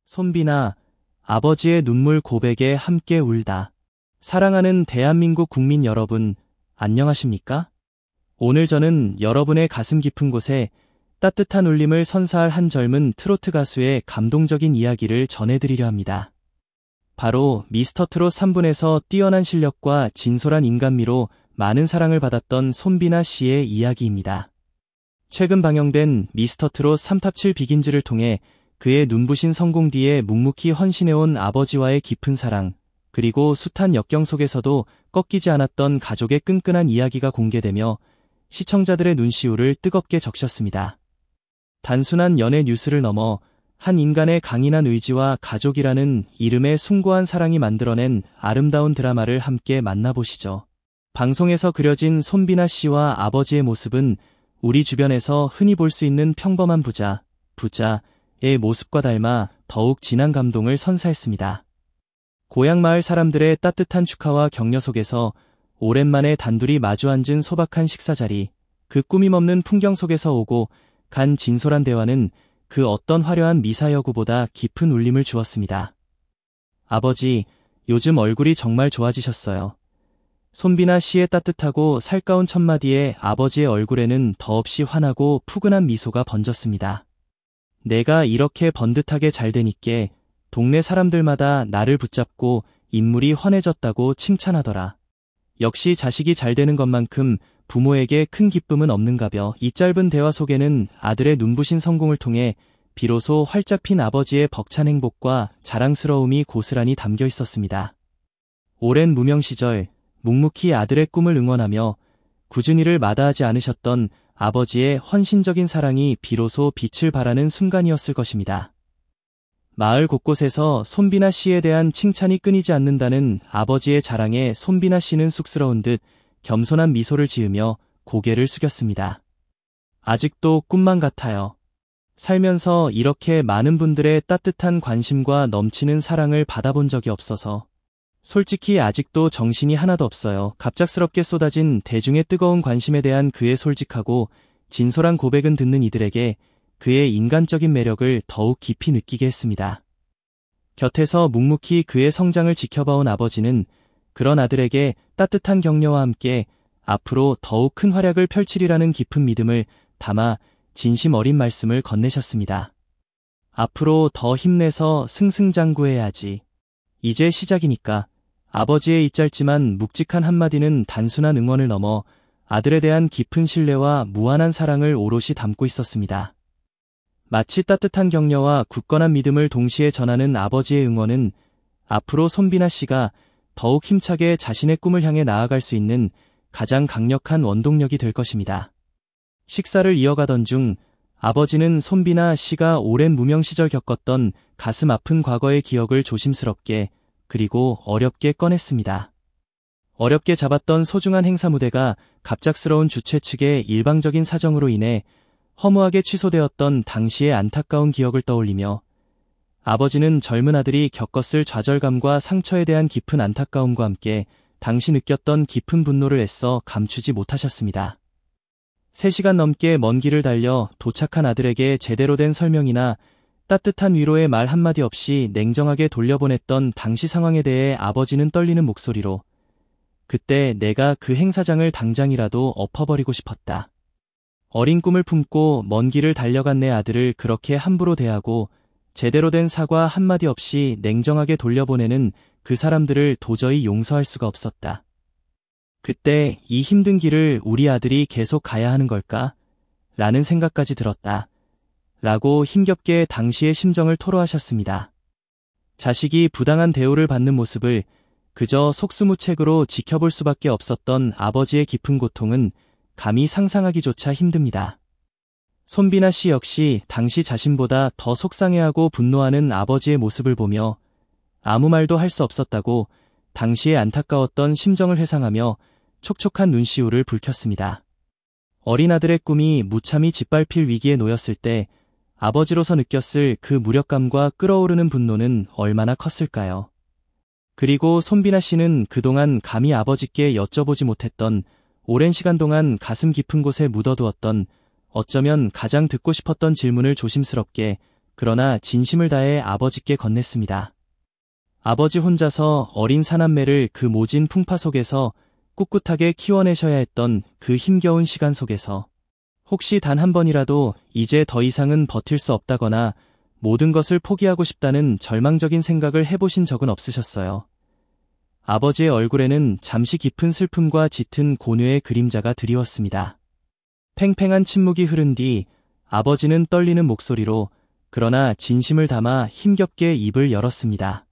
손비나, 아버지의 눈물 고백에 함께 울다. 사랑하는 대한민국 국민 여러분, 안녕하십니까? 오늘 저는 여러분의 가슴 깊은 곳에 따뜻한 울림을 선사할 한 젊은 트로트 가수의 감동적인 이야기를 전해드리려 합니다. 바로 미스터트롯 3분에서 뛰어난 실력과 진솔한 인간미로 많은 사랑을 받았던 손비나 씨의 이야기입니다. 최근 방영된 미스터트롯 3탑7 비긴즈를 통해 그의 눈부신 성공 뒤에 묵묵히 헌신해온 아버지와의 깊은 사랑, 그리고 숱한 역경 속에서도 꺾이지 않았던 가족의 끈끈한 이야기가 공개되며 시청자들의 눈시울을 뜨겁게 적셨습니다. 단순한 연애 뉴스를 넘어 한 인간의 강인한 의지와 가족이라는 이름의 숭고한 사랑이 만들어낸 아름다운 드라마를 함께 만나보시죠. 방송에서 그려진 손비나 씨와 아버지의 모습은 우리 주변에서 흔히 볼 수 있는 평범한 부자의 모습과 닮아 더욱 진한 감동을 선사했습니다. 고향 마을 사람들의 따뜻한 축하와 격려 속에서 오랜만에 단둘이 마주 앉은 소박한 식사자리, 그 꾸밈없는 풍경 속에서 오고 간 진솔한 대화는 그 어떤 화려한 미사여구보다 깊은 울림을 주었습니다. 아버지, 요즘 얼굴이 정말 좋아지셨어요. 손비나 씨의 따뜻하고 살가운 첫마디에 아버지의 얼굴에는 더없이 환하고 푸근한 미소가 번졌습니다. 내가 이렇게 번듯하게 잘 되니께 동네 사람들마다 나를 붙잡고 인물이 환해졌다고 칭찬하더라. 역시 자식이 잘 되는 것만큼 부모에게 큰 기쁨은 없는가벼. 이 짧은 대화 속에는 아들의 눈부신 성공을 통해 비로소 활짝 핀 아버지의 벅찬 행복과 자랑스러움이 고스란히 담겨 있었습니다. 오랜 무명 시절 묵묵히 아들의 꿈을 응원하며 꾸준히 일을 마다하지 않으셨던 아버지의 헌신적인 사랑이 비로소 빛을 발하는 순간이었을 것입니다. 마을 곳곳에서 손비나 씨에 대한 칭찬이 끊이지 않는다는 아버지의 자랑에 손비나 씨는 쑥스러운 듯 겸손한 미소를 지으며 고개를 숙였습니다. 아직도 꿈만 같아요. 살면서 이렇게 많은 분들의 따뜻한 관심과 넘치는 사랑을 받아본 적이 없어서 솔직히 아직도 정신이 하나도 없어요. 갑작스럽게 쏟아진 대중의 뜨거운 관심에 대한 그의 솔직하고 진솔한 고백은 듣는 이들에게 그의 인간적인 매력을 더욱 깊이 느끼게 했습니다. 곁에서 묵묵히 그의 성장을 지켜봐온 아버지는 그런 아들에게 따뜻한 격려와 함께 앞으로 더욱 큰 활약을 펼치리라는 깊은 믿음을 담아 진심 어린 말씀을 건네셨습니다. 앞으로 더 힘내서 승승장구해야지. 이제 시작이니까. 아버지의 이 짧지만 묵직한 한마디는 단순한 응원을 넘어 아들에 대한 깊은 신뢰와 무한한 사랑을 오롯이 담고 있었습니다. 마치 따뜻한 격려와 굳건한 믿음을 동시에 전하는 아버지의 응원은 앞으로 손비나 씨가 더욱 힘차게 자신의 꿈을 향해 나아갈 수 있는 가장 강력한 원동력이 될 것입니다. 식사를 이어가던 중 아버지는 손비나 씨가 오랜 무명 시절 겪었던 가슴 아픈 과거의 기억을 조심스럽게 그리고 어렵게 꺼냈습니다. 어렵게 잡았던 소중한 행사 무대가 갑작스러운 주최 측의 일방적인 사정으로 인해 허무하게 취소되었던 당시의 안타까운 기억을 떠올리며 아버지는 젊은 아들이 겪었을 좌절감과 상처에 대한 깊은 안타까움과 함께 당시 느꼈던 깊은 분노를 애써 감추지 못하셨습니다. 3시간 넘게 먼 길을 달려 도착한 아들에게 제대로 된 설명이나 따뜻한 위로의 말 한마디 없이 냉정하게 돌려보냈던 당시 상황에 대해 아버지는 떨리는 목소리로 그때 내가 그 행사장을 당장이라도 엎어버리고 싶었다. 어린 꿈을 품고 먼 길을 달려간 내 아들을 그렇게 함부로 대하고 제대로 된 사과 한마디 없이 냉정하게 돌려보내는 그 사람들을 도저히 용서할 수가 없었다. 그때 이 힘든 길을 우리 아들이 계속 가야 하는 걸까? 라는 생각까지 들었다. 라고 힘겹게 당시의 심정을 토로하셨습니다. 자식이 부당한 대우를 받는 모습을 그저 속수무책으로 지켜볼 수밖에 없었던 아버지의 깊은 고통은 감히 상상하기조차 힘듭니다. 손비나 씨 역시 당시 자신보다 더 속상해하고 분노하는 아버지의 모습을 보며 아무 말도 할 수 없었다고 당시에 안타까웠던 심정을 회상하며 촉촉한 눈시울을 붉혔습니다. 어린 아들의 꿈이 무참히 짓밟힐 위기에 놓였을 때 아버지로서 느꼈을 그 무력감과 끓어오르는 분노는 얼마나 컸을까요? 그리고 손비나 씨는 그동안 감히 아버지께 여쭤보지 못했던 오랜 시간 동안 가슴 깊은 곳에 묻어두었던 어쩌면 가장 듣고 싶었던 질문을 조심스럽게 그러나 진심을 다해 아버지께 건넸습니다. 아버지 혼자서 어린 사남매를 그 모진 풍파 속에서 꿋꿋하게 키워내셔야 했던 그 힘겨운 시간 속에서 혹시 단 한 번이라도 이제 더 이상은 버틸 수 없다거나 모든 것을 포기하고 싶다는 절망적인 생각을 해보신 적은 없으셨어요. 아버지의 얼굴에는 잠시 깊은 슬픔과 짙은 고뇌의 그림자가 드리웠습니다. 팽팽한 침묵이 흐른 뒤 아버지는 떨리는 목소리로 그러나 진심을 담아 힘겹게 입을 열었습니다.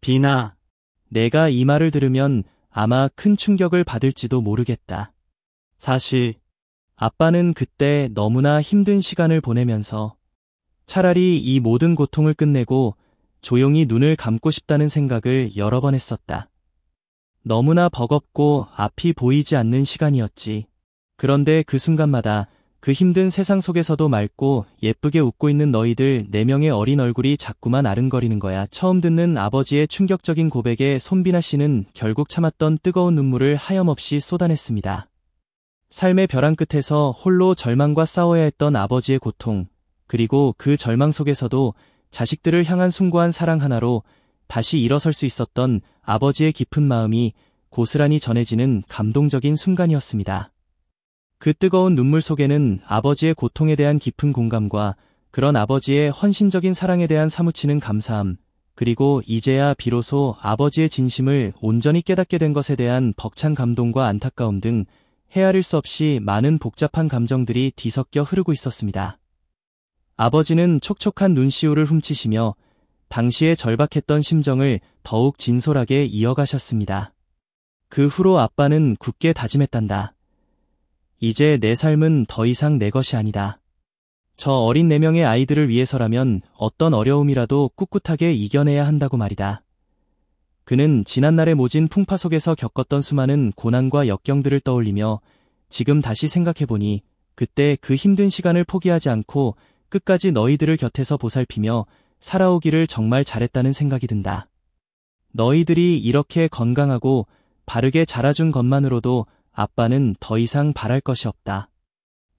비나, 내가 이 말을 들으면 아마 큰 충격을 받을지도 모르겠다. 사실 아빠는 그때 너무나 힘든 시간을 보내면서 차라리 이 모든 고통을 끝내고 조용히 눈을 감고 싶다는 생각을 여러 번 했었다. 너무나 버겁고 앞이 보이지 않는 시간이었지. 그런데 그 순간마다 그 힘든 세상 속에서도 맑고 예쁘게 웃고 있는 너희들 4명의 어린 얼굴이 자꾸만 아른거리는 거야. 처음 듣는 아버지의 충격적인 고백에 손비나 씨는 결국 참았던 뜨거운 눈물을 하염없이 쏟아냈습니다. 삶의 벼랑 끝에서 홀로 절망과 싸워야 했던 아버지의 고통, 그리고 그 절망 속에서도 자식들을 향한 숭고한 사랑 하나로 다시 일어설 수 있었던 아버지의 깊은 마음이 고스란히 전해지는 감동적인 순간이었습니다. 그 뜨거운 눈물 속에는 아버지의 고통에 대한 깊은 공감과 그런 아버지의 헌신적인 사랑에 대한 사무치는 감사함, 그리고 이제야 비로소 아버지의 진심을 온전히 깨닫게 된 것에 대한 벅찬 감동과 안타까움 등 헤아릴 수 없이 많은 복잡한 감정들이 뒤섞여 흐르고 있었습니다. 아버지는 촉촉한 눈시울을 훔치시며 당시의 절박했던 심정을 더욱 진솔하게 이어가셨습니다. 그 후로 아빠는 굳게 다짐했단다. 이제 내 삶은 더 이상 내 것이 아니다. 저 어린 4명의 아이들을 위해서라면 어떤 어려움이라도 꿋꿋하게 이겨내야 한다고 말이다. 그는 지난날의 모진 풍파 속에서 겪었던 수많은 고난과 역경들을 떠올리며 지금 다시 생각해보니 그때 그 힘든 시간을 포기하지 않고 끝까지 너희들을 곁에서 보살피며 살아오기를 정말 잘했다는 생각이 든다. 너희들이 이렇게 건강하고 바르게 자라준 것만으로도 아빠는 더 이상 바랄 것이 없다.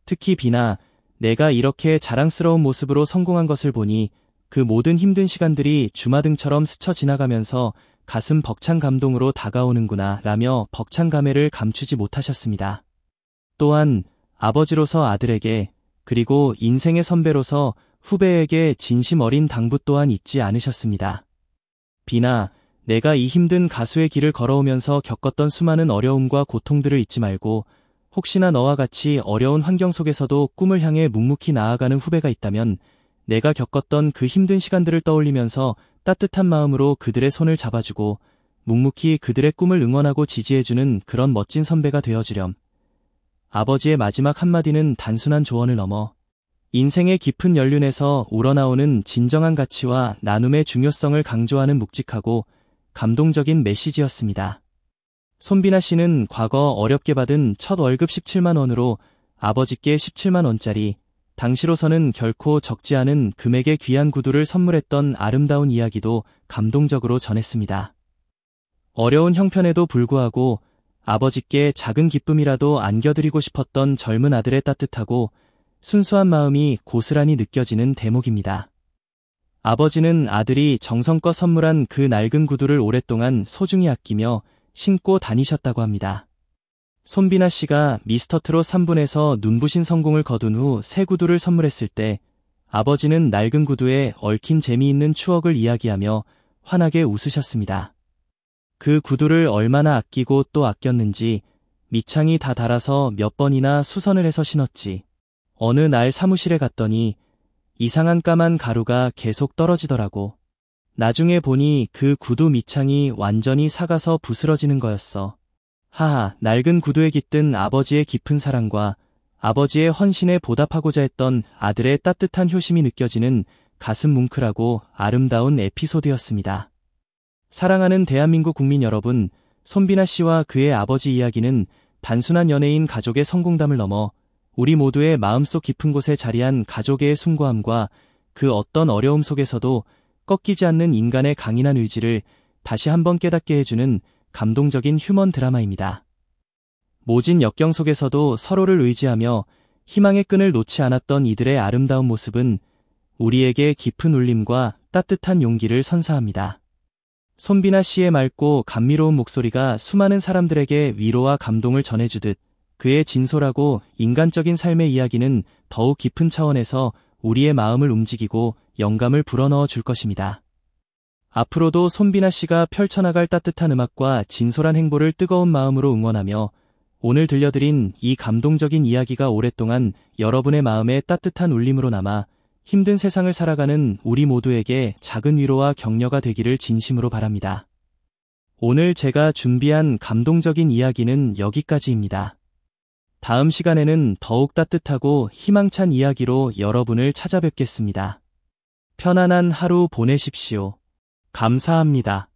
특히 비나, 내가 이렇게 자랑스러운 모습으로 성공한 것을 보니 그 모든 힘든 시간들이 주마등처럼 스쳐 지나가면서 가슴 벅찬 감동으로 다가오는구나 라며 벅찬 감회를 감추지 못하셨습니다. 또한 아버지로서 아들에게 그리고 인생의 선배로서 후배에게 진심 어린 당부 또한 잊지 않으셨습니다. 비나, 내가 이 힘든 가수의 길을 걸어오면서 겪었던 수많은 어려움과 고통들을 잊지 말고 혹시나 너와 같이 어려운 환경 속에서도 꿈을 향해 묵묵히 나아가는 후배가 있다면 내가 겪었던 그 힘든 시간들을 떠올리면서 따뜻한 마음으로 그들의 손을 잡아주고 묵묵히 그들의 꿈을 응원하고 지지해주는 그런 멋진 선배가 되어주렴. 아버지의 마지막 한마디는 단순한 조언을 넘어 인생의 깊은 연륜에서 우러나오는 진정한 가치와 나눔의 중요성을 강조하는 묵직하고 감동적인 메시지였습니다. 손비나 씨는 과거 어렵게 받은 첫 월급 17만 원으로 아버지께 17만 원짜리, 당시로서는 결코 적지 않은 금액의 귀한 구두를 선물했던 아름다운 이야기도 감동적으로 전했습니다. 어려운 형편에도 불구하고 아버지께 작은 기쁨이라도 안겨드리고 싶었던 젊은 아들의 따뜻하고 순수한 마음이 고스란히 느껴지는 대목입니다. 아버지는 아들이 정성껏 선물한 그 낡은 구두를 오랫동안 소중히 아끼며 신고 다니셨다고 합니다. 손비나 씨가 미스터트롯 3분에서 눈부신 성공을 거둔 후 새 구두를 선물했을 때 아버지는 낡은 구두에 얽힌 재미있는 추억을 이야기하며 환하게 웃으셨습니다. 그 구두를 얼마나 아끼고 또 아꼈는지 밑창이 다 닳아서 몇 번이나 수선을 해서 신었지. 어느 날 사무실에 갔더니 이상한 까만 가루가 계속 떨어지더라고. 나중에 보니 그 구두 밑창이 완전히 삭아서 부스러지는 거였어. 하하, 낡은 구두에 깃든 아버지의 깊은 사랑과 아버지의 헌신에 보답하고자 했던 아들의 따뜻한 효심이 느껴지는 가슴 뭉클하고 아름다운 에피소드였습니다. 사랑하는 대한민국 국민 여러분, 손비나 씨와 그의 아버지 이야기는 단순한 연예인 가족의 성공담을 넘어 우리 모두의 마음속 깊은 곳에 자리한 가족의 숭고함과 그 어떤 어려움 속에서도 꺾이지 않는 인간의 강인한 의지를 다시 한번 깨닫게 해주는 감동적인 휴먼 드라마입니다. 모진 역경 속에서도 서로를 의지하며 희망의 끈을 놓지 않았던 이들의 아름다운 모습은 우리에게 깊은 울림과 따뜻한 용기를 선사합니다. 손비나 씨의 맑고 감미로운 목소리가 수많은 사람들에게 위로와 감동을 전해주듯 그의 진솔하고 인간적인 삶의 이야기는 더욱 깊은 차원에서 우리의 마음을 움직이고 영감을 불어넣어 줄 것입니다. 앞으로도 손비나 씨가 펼쳐나갈 따뜻한 음악과 진솔한 행보를 뜨거운 마음으로 응원하며 오늘 들려드린 이 감동적인 이야기가 오랫동안 여러분의 마음에 따뜻한 울림으로 남아 힘든 세상을 살아가는 우리 모두에게 작은 위로와 격려가 되기를 진심으로 바랍니다. 오늘 제가 준비한 감동적인 이야기는 여기까지입니다. 다음 시간에는 더욱 따뜻하고 희망찬 이야기로 여러분을 찾아뵙겠습니다. 편안한 하루 보내십시오. 감사합니다.